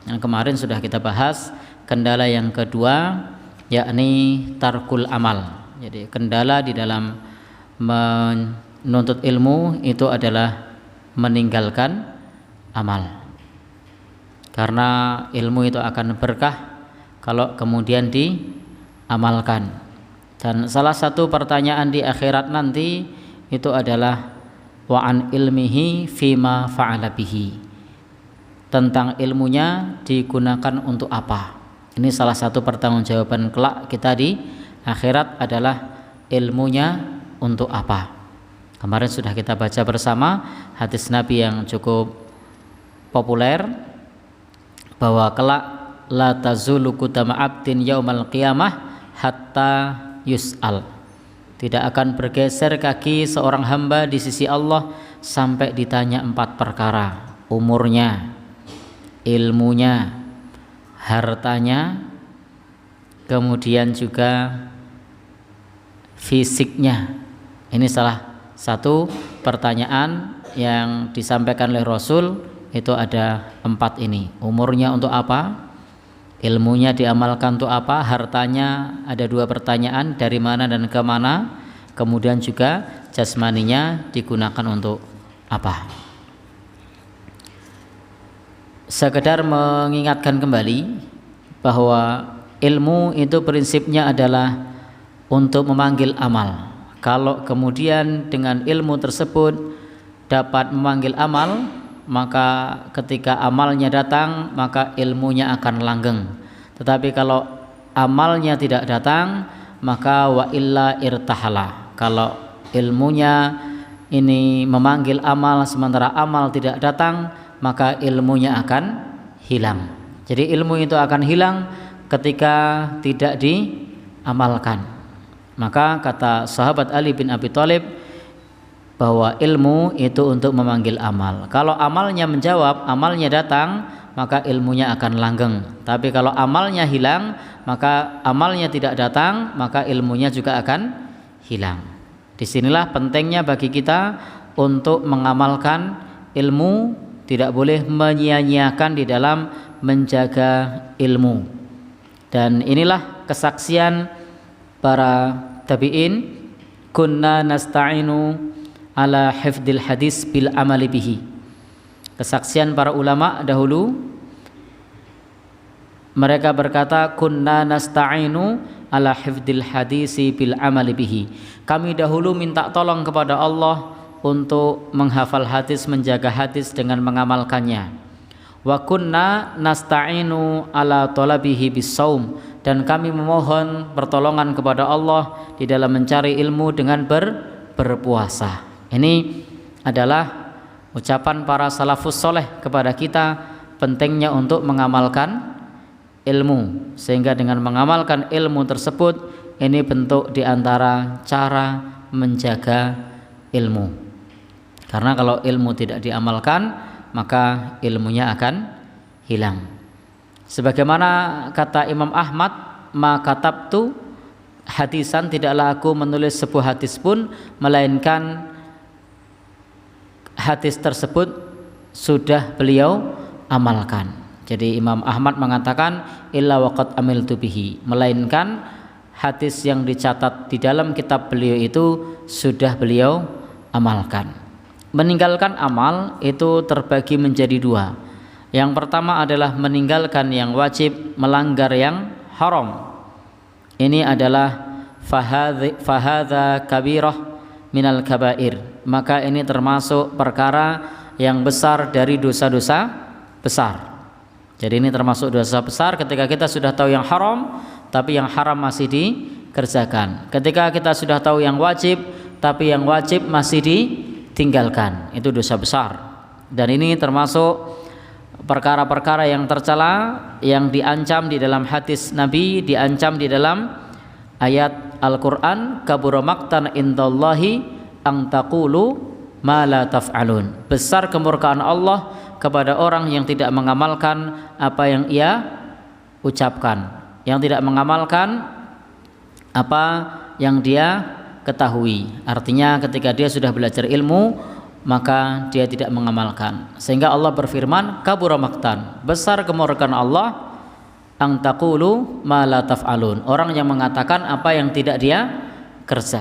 Yang kemarin sudah kita bahas kendala yang kedua, yakni tarkul amal. Jadi kendala di dalam menuntut ilmu itu adalah meninggalkan amal. Karena ilmu itu akan berkah kalau kemudian diamalkan. Dan salah satu pertanyaan di akhirat nanti itu adalah wa an ilmihi fima fa'ala bihi, tentang ilmunya digunakan untuk apa. Ini salah satu pertanggungjawaban kelak kita di akhirat adalah ilmunya untuk apa. Kemarin sudah kita baca bersama hadis Nabi yang cukup populer bahwa kelak la tazulu qudama abdin yaumal qiyamah hatta yus'al. Tidak akan bergeser kaki seorang hamba di sisi Allah sampai ditanya 4 perkara: umurnya, ilmunya, hartanya, kemudian juga fisiknya. Ini salah satu pertanyaan yang disampaikan oleh Rasul, itu ada 4 ini. Umurnya untuk apa? Ilmunya diamalkan untuk apa? Hartanya ada 2 pertanyaan, dari mana dan ke mana? Kemudian juga jasmaninya digunakan untuk apa? Sekedar mengingatkan kembali bahwa ilmu itu prinsipnya adalah untuk memanggil amal. Kalau kemudian dengan ilmu tersebut dapat memanggil amal, maka ketika amalnya datang maka ilmunya akan langgeng. Tetapi kalau amalnya tidak datang maka wa illa irtahala. Kalau ilmunya ini memanggil amal sementara amal tidak datang, maka ilmunya akan hilang. Jadi ilmu itu akan hilang ketika tidak diamalkan. Maka kata sahabat Ali bin Abi Thalib bahwa ilmu itu untuk memanggil amal. Kalau amalnya menjawab, amalnya datang, maka ilmunya akan langgeng. Tapi kalau amalnya hilang, maka amalnya tidak datang, maka ilmunya juga akan hilang. Disinilah pentingnya bagi kita untuk mengamalkan ilmu, tidak boleh menyia-nyiakan di dalam menjaga ilmu. Dan inilah kesaksian para tabi'in, kunna nasta'inu ala hifdzil hadis bil amali bihi. Kesaksian para ulama dahulu, mereka berkata kunna nasta'inu ala hifdzil hadisi bil amali bihi. Kami dahulu minta tolong kepada Allah untuk menghafal hadis, menjaga hadis dengan mengamalkannya. Wa kunna nasta'inu ala talabihi bis saum, dan kami memohon pertolongan kepada Allah di dalam mencari ilmu dengan berpuasa. Ini adalah ucapan para salafus soleh kepada kita, pentingnya untuk mengamalkan ilmu, sehingga dengan mengamalkan ilmu tersebut ini bentuk diantara cara menjaga ilmu. Karena kalau ilmu tidak diamalkan maka ilmunya akan hilang. Sebagaimana kata Imam Ahmad, ma katabtu hadisan, tidaklah aku menulis sebuah hadis pun melainkan hadis tersebut sudah beliau amalkan. Jadi Imam Ahmad mengatakan illa waqad amiltu bihi, melainkan hadis yang dicatat di dalam kitab beliau itu sudah beliau amalkan. Meninggalkan amal itu terbagi menjadi 2. Yang pertama adalah meninggalkan yang wajib, melanggar yang haram. Ini adalah fahadha kabirah minal kabair, maka ini termasuk perkara yang besar dari dosa-dosa besar. Jadi ini termasuk dosa besar ketika kita sudah tahu yang haram tapi yang haram masih dikerjakan. Ketika kita sudah tahu yang wajib tapi yang wajib masih ditinggalkan, itu dosa besar. Dan ini termasuk perkara-perkara yang tercela, yang diancam di dalam hadis Nabi, diancam di dalam ayat Al-Quran, kabura maqtan indallahi ang taqulu ma la taf'alun. Besar kemurkaan Allah kepada orang yang tidak mengamalkan apa yang ia ucapkan, yang tidak mengamalkan apa yang dia ketahui. Artinya ketika dia sudah belajar ilmu, maka dia tidak mengamalkan. Sehingga Allah berfirman, kabura maqtan, besar kemurkaan Allah, ang taqulu ma la taf'alun, orang yang mengatakan apa yang tidak dia kerja.